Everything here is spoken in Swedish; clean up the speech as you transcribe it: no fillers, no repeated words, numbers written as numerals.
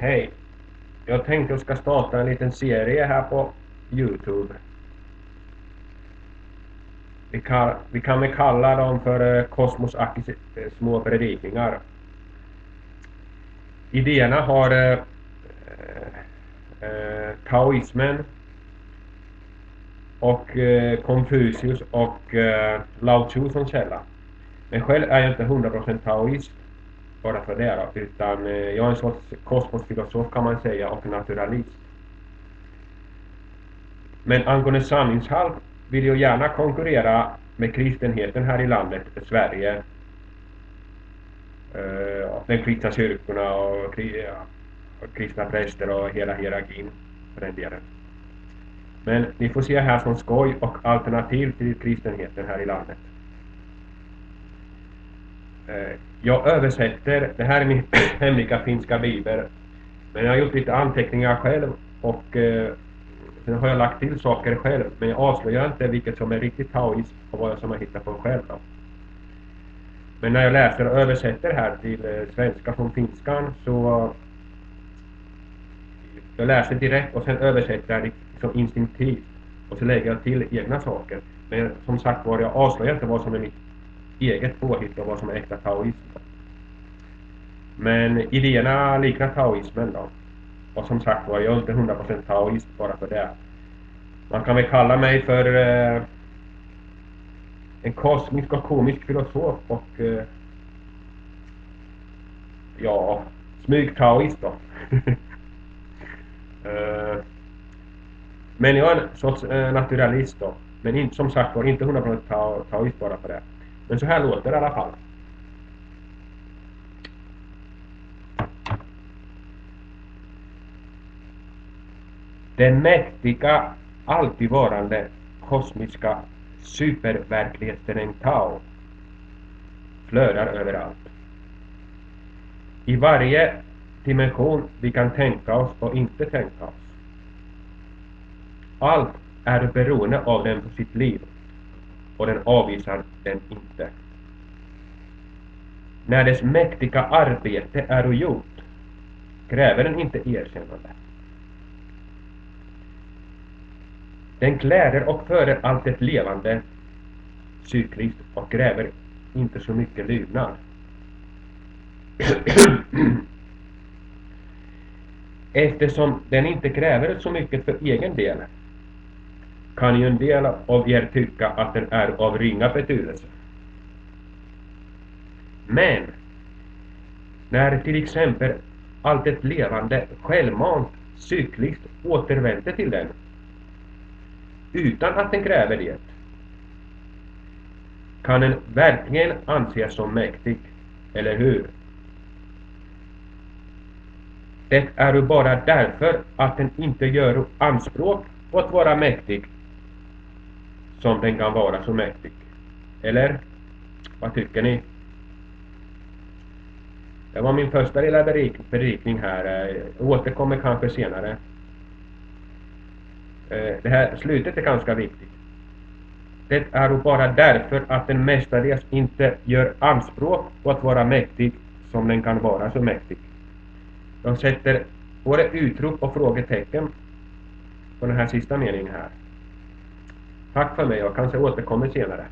Hej, jag tänkte jag ska starta en liten serie här på YouTube. Vi kan väl kalla dem för Kosmos Akis små predikningar. Idéerna har taoismen och Konfucius och Lao Tzu som källa. Men själv är jag inte 100% taoist bara för det då, utan jag är en sorts kosmosfilosof kan man säga och naturalist. Men angående sanningshalt vill jag gärna konkurrera med kristenheten här i landet, Sverige. Den kristna kyrkorna och kristna präster och hela hierarkin för den delen. Men ni får se här som skoj och alternativ till kristenheten här i landet. Jag översätter, det här är min hemliga finska bibel. Men jag har gjort lite anteckningar själv och sen har jag lagt till saker själv. Men jag avslöjar inte vilket som är riktigt taoism och vad jag som har hittat på själv då. Men när jag läser och översätter här till svenska från finskan så jag läser direkt och sen översätter jag liksom instinktivt och så lägger jag till egna saker. Men som sagt var, jag avslöjar inte vad som är mitt eget påhitt och vad som är äkta taoism. Men idéerna liknar taoismen då. Och som sagt var, jag är inte 100% taoist bara för det. Man kan väl kalla mig för en kosmisk och komisk filosof och ja, smyg-taoist då. Men jag är en sorts naturalist då. Men inte, som sagt var, inte 100% taoist bara för det. Men så här låter det i alla fall. Den mäktiga, alltidvarande, kosmiska superverklighetsterräng Tao flödar överallt. I varje dimension vi kan tänka oss och inte tänka oss. Allt är beroende av den för sitt liv och den avvisar den inte. När dess mäktiga arbete är gjort kräver den inte erkännande. Den kläder och föder allt det levande cykliskt och kräver inte så mycket lydnad. Eftersom den inte kräver så mycket för egen del kan ju en del av er tycka att den är av ringa betydelse. Men när till exempel allt det levande självmant cykliskt återvänder till den utan att den kräver det kan den verkligen anses som mäktig, eller hur? Det är ju bara därför att den inte gör anspråk på att vara mäktig som den kan vara så mäktig. Eller? Vad tycker ni? Det var min första lilla berikning här. Jag återkommer kanske senare. Det här slutet är ganska viktigt. Det är ju bara därför att den mestadels inte gör anspråk på att vara mäktig som den kan vara så mäktig. Jag sätter både utrop och frågetecken på den här sista meningen här. Tack för mig, jag kanske återkommer senare.